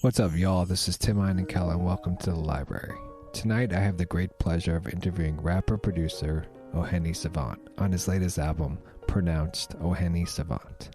What's up, y'all? This is Tim Einenkel, and welcome to the library. Tonight, I have the great pleasure of interviewing rapper-producer O'Hene Savant on his latest album, pronounced O'hene Savant.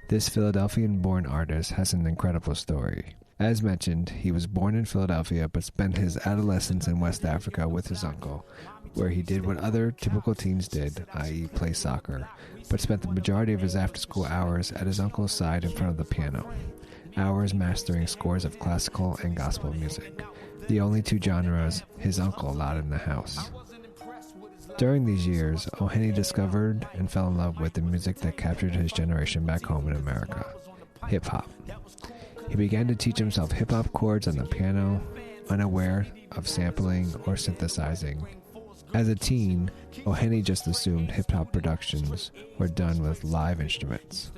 This Philadelphian-born artist has an incredible story. As mentioned, he was born in Philadelphia but spent his adolescence in West Africa with his uncle, where he did what other typical teens did, i.e. play soccer, but spent the majority of his after-school hours at his uncle's side in front of the piano. Hours mastering scores of classical and gospel music, the only two genres his uncle allowed in the house. During these years, O'Hene discovered and fell in love with the music that captured his generation back home in America, hip-hop. He began to teach himself hip-hop chords on the piano, unaware of sampling or synthesizing. As a teen, O'Hene just assumed hip-hop productions were done with live instruments.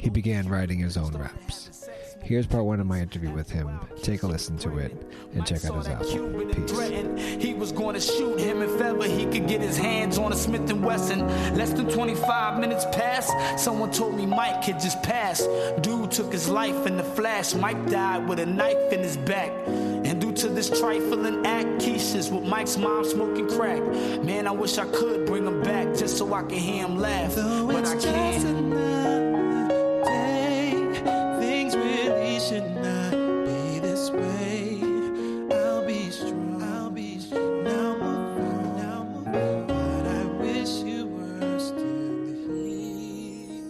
He began writing his own raps. Here's part one of my interview with him. Take a listen to it and check out his album. Peace. He was going to shoot him if ever he could get his hands on a Smith & Wesson. Less than 25 minutes passed. Someone told me Mike had just passed. Dude took his life in the flash. Mike died with a knife in his back. And due to this trifling act, Keisha's with Mike's mom smoking crack. Man, I wish I could bring him back just so I could hear him laugh. But I can't. Should not be this way. I'll be strong. Now move on. But I wish you were still here.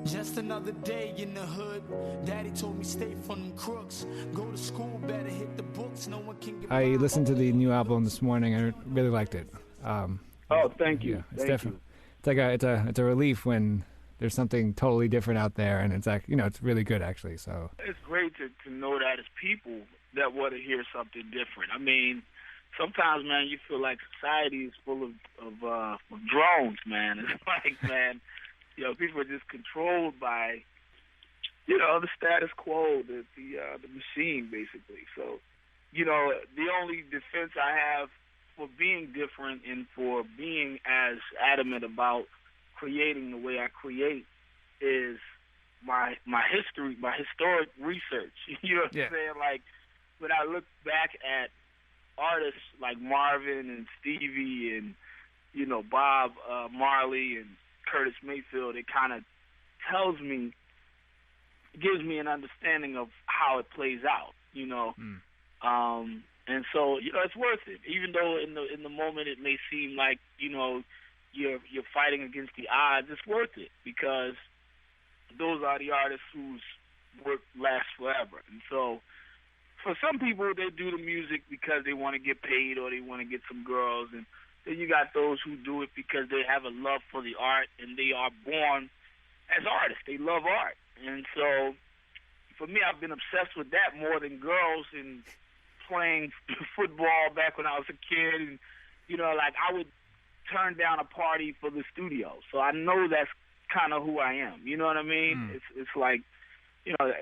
Just another day in the hood. Daddy told me stay from them crooks. Go to school, better hit the books. No one can get. I listened to the new album this morning. I really liked it. Thank you. Yeah, it's definitely. It's like it's a relief when there's something totally different out there, and it's like, it's really good, actually. So it's great to know that it's people that want to hear something different. I mean, sometimes, man, you feel like society is full of drones, man. It's like, man, people are just controlled by, the status quo, the machine, basically. So, the only defense I have for being different and for being as adamant about creating the way I create is my history, my historic research. You know what I'm saying? Like, when I look back at artists like Marvin and Stevie and, Bob Marley and Curtis Mayfield, it kind of gives me an understanding of how it plays out, and so, it's worth it. Even though in the moment it may seem like, you're fighting against the odds, it's worth it because those are the artists whose work lasts forever. And so for some people, they do the music because they want to get paid or they want to get some girls. And then you got those who do it because they have a love for the art and they are born as artists. They love art. And so for me, I've been obsessed with that more than girls and playing football back when I was a kid. And, I would turn down a party for the studio. So I know that's kind of who I am. You know what I mean? It's like,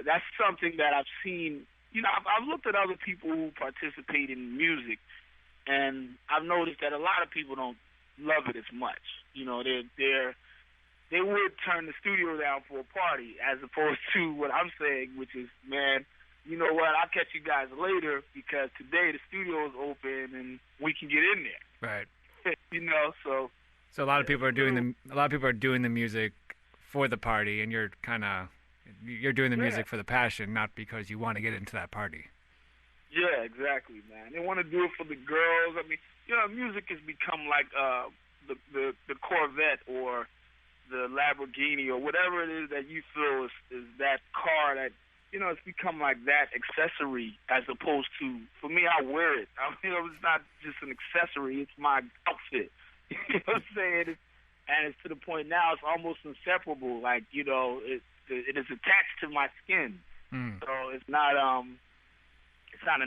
that's something that I've seen. I've looked at other people who participate in music, and I've noticed that a lot of people don't love it as much. They would turn the studio down for a party as opposed to what I'm saying, which is, man, you know what? I'll catch you guys later because today the studio is open and we can get in there. Right. So a lot of people are doing the music for the party, and you're doing the music for the passion, not because you want to get into that party. Yeah, exactly, man. They want to do it for the girls. I mean, music has become like the Corvette or the Lamborghini or whatever it is that you feel is that car that it's become like that accessory as opposed to, for me, I wear it. It's not just an accessory, it's my outfit. You know what I'm saying? And it's to the point now it's almost inseparable. Like, it is attached to my skin. So it's not an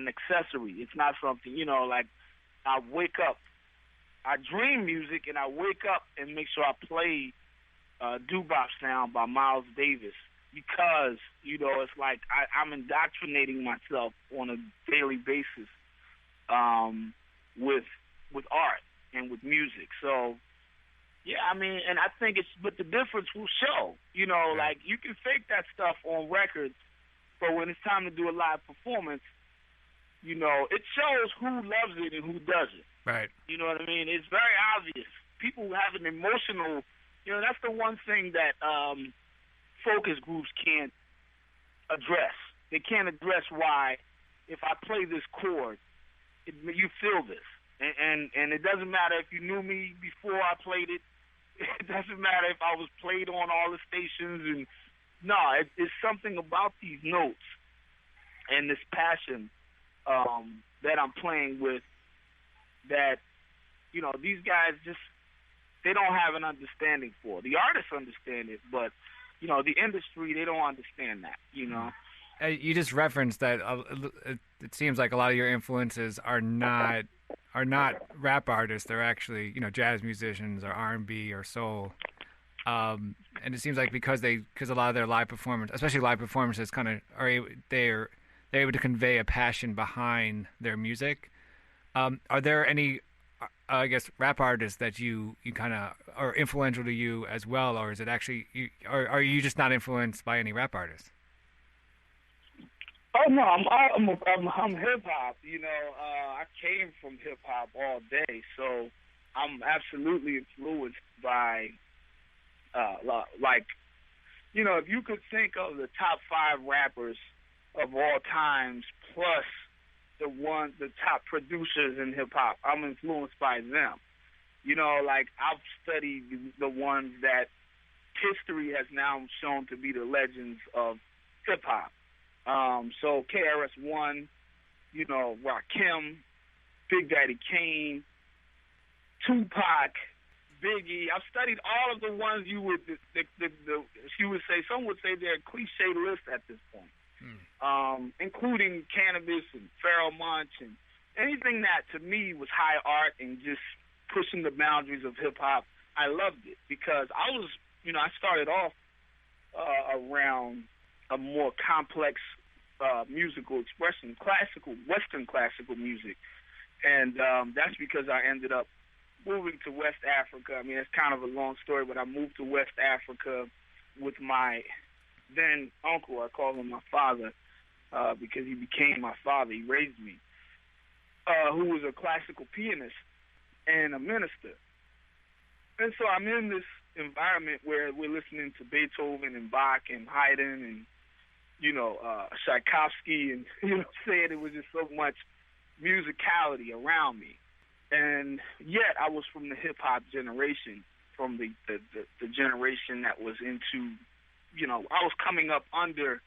accessory. It's not something, like I wake up, I dream music and I wake up and make sure I play Doo-Bop Sound by Miles Davis. Because, it's like I'm indoctrinating myself on a daily basis with art and with music. So, yeah, I mean, and I think but the difference will show. Like, you can fake that stuff on records But when it's time to do a live performance, you know, it shows who loves it and who doesn't. Right. You know what I mean? It's very obvious. People have an emotional, you know, that's the one thing that focus groups can't address. They can't address why, if I play this chord, you feel this. And it doesn't matter if you knew me before I played it. It doesn't matter if I was played on all the stations. And no, it's something about these notes and this passion that I'm playing with that, you know, these guys just, they don't have an understanding for. The artists understand it, but, you know, the industry, they don't understand that, you know. You just referenced that it seems like a lot of your influences are not rap artists. They're actually, you know, jazz musicians or R&B or soul. And it seems like because a lot of their live performance, especially live performances, kind of they're able to convey a passion behind their music. Are there any, I guess, rap artists that you kind of are influential to you as well, or is it actually, or are you just not influenced by any rap artists? Oh no, I'm hip hop. You know, I came from hip hop all day, so I'm absolutely influenced by, like, you know, if you could think of the top 5 rappers of all times, plus the top producers in hip hop, I'm influenced by them. You know, like, I've studied the ones that history has now shown to be the legends of hip hop. So KRS-One, you know, Rakim, Big Daddy Kane, Tupac, Biggie. I've studied all of the ones you would say, some would say they're a cliche list at this point, including Cannabis and Pharoah Monch and anything that to me was high art and just pushing the boundaries of hip hop. I loved it because I was, you know, I started off around a more complex musical expression, Western classical music. And that's because I ended up moving to West Africa. I mean, it's kind of a long story, but I moved to West Africa with my then uncle. I call him my father because he became my father. He raised me, who was a classical pianist and a minister. And so I'm in this environment where we're listening to Beethoven and Bach and Haydn and, you know, Tchaikovsky, and, you know, saying it was just so much musicality around me. And yet I was from the hip-hop generation, from the generation that was into, you know, I was coming up under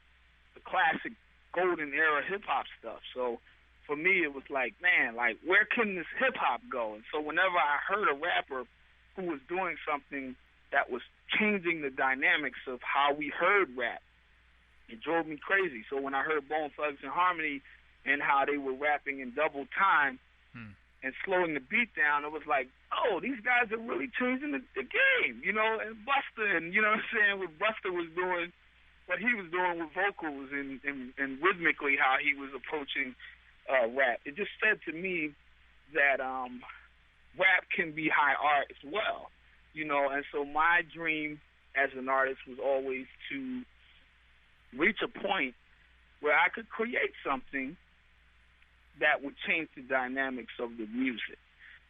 the classic golden era hip-hop stuff. So for me it was like, man, like, where can this hip-hop go? And so whenever I heard a rapper who was doing something that was changing the dynamics of how we heard rap, it drove me crazy. So when I heard Bone Thugs and Harmony and how they were rapping in double time and slowing the beat down, it was like, oh, these guys are really changing the game, you know. And Busta, and, you know what I'm saying, what Busta was doing, what he was doing with vocals and rhythmically how he was approaching rap. It just said to me that rap can be high art as well, you know. And so my dream as an artist was always to reach a point where I could create something that would change the dynamics of the music.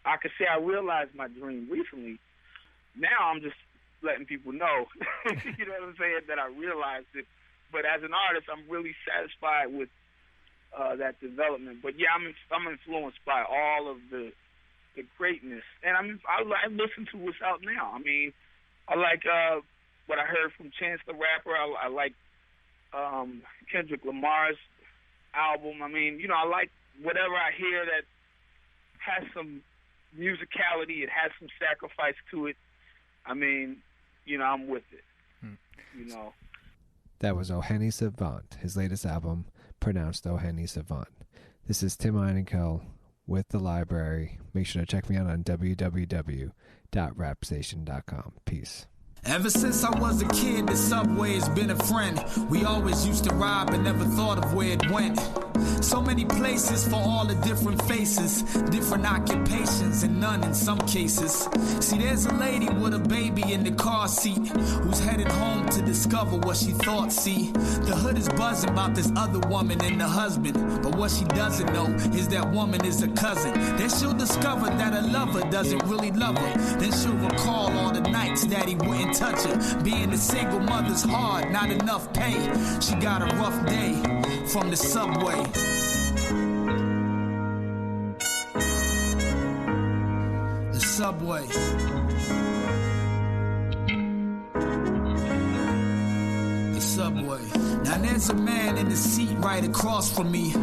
I could say I realized my dream recently. Now I'm just letting people know, you know what I'm saying, that I realized it. But as an artist, I'm really satisfied with that development. But yeah, I'm influenced by all of the greatness, and I listen to what's out now. I mean, I like what I heard from Chance the Rapper. I like Kendrick Lamar's album. I mean, you know, I like whatever I hear that has some musicality, it has some sacrifice to it. I mean, you know, I'm with it. You know. That was O'Hene Savant, his latest album, pronounced O'Hene Savant. This is Tim Einenkel with The Library. Make sure to check me out on www.rapstation.com. Peace. Ever since I was a kid, the subway has been a friend. We always used to ride but never thought of where it went. So many places for all the different faces, different occupations, and none in some cases. See, there's a lady with a baby in the car seat who's headed home to discover what she thought. See, the hood is buzzing about this other woman and the husband, but what she doesn't know is that woman is a cousin. Then she'll discover that her lover doesn't really love her. Then she'll recall all the nights that he wouldn't touch her. Being a single mother's hard, not enough pay. She got a rough day from the subway. The subway. The subway. Now there's a man in the seat right across from me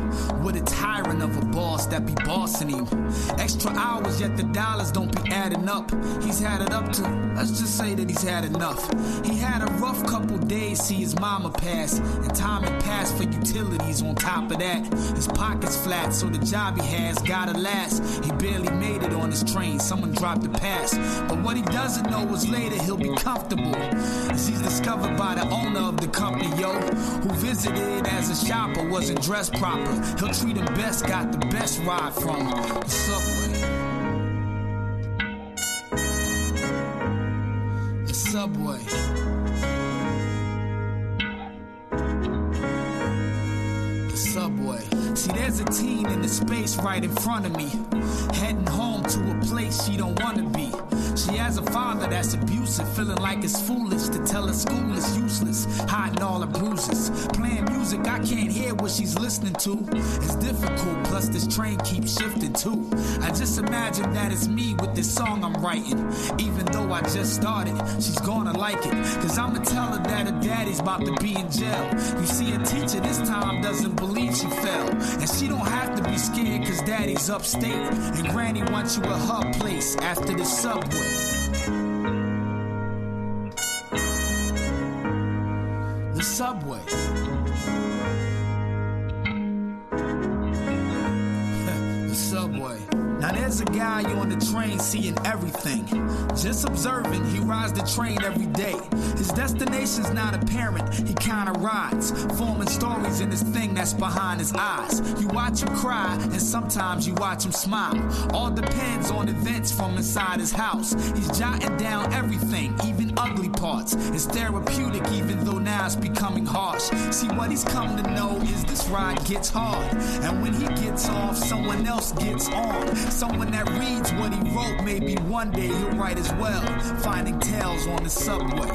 with a tyrant of a boss that be bossing him. Extra hours, yet the dollars don't be adding up. He's had it up to, let's just say that he's had enough. He had a rough couple days, see his mama pass, and time had passed for utilities on top of that. His pocket's flat, so the job he has gotta last. He barely made it on his train, someone dropped the pass. But what he doesn't know is later he'll be comfortable, as he's discovered by the owner of the company, who visited as a shopper, wasn't dressed proper. He'll treat him best, got the best ride from the subway. The subway. The subway. See, there's a teen in the space right in front of me, heading home to a place she don't wanna be. She has a father that's abusive, feeling like it's foolish to tell her school is useless, hiding all her bruises. Playing music I can't hear what she's listening to. It's difficult, plus this train keeps shifting too. I just imagine that it's me with this song I'm writing. Even though I just started, she's gonna like it, cause I'ma tell her that her daddy's about to be in jail. You see, a teacher this time doesn't believe she fell, and she don't have to be scared cause daddy's upstate, and granny wants you at her place after the subway. The subway. The subway. Now there's a guy on the train seeing everything, just observing. He rides the train every day. His destination's not apparent, he kinda rides, forming stories in this thing that's behind his eyes. You watch him cry, and sometimes you watch him smile. All depends on events from inside his house. He's jotting down everything, even ugly parts. It's therapeutic, even though now it's becoming harsh. See, what he's come to know is this ride gets hard, and when he gets off, someone else gets on. Someone that reads what he wrote, maybe one day he'll write as well, finding tales on the subway.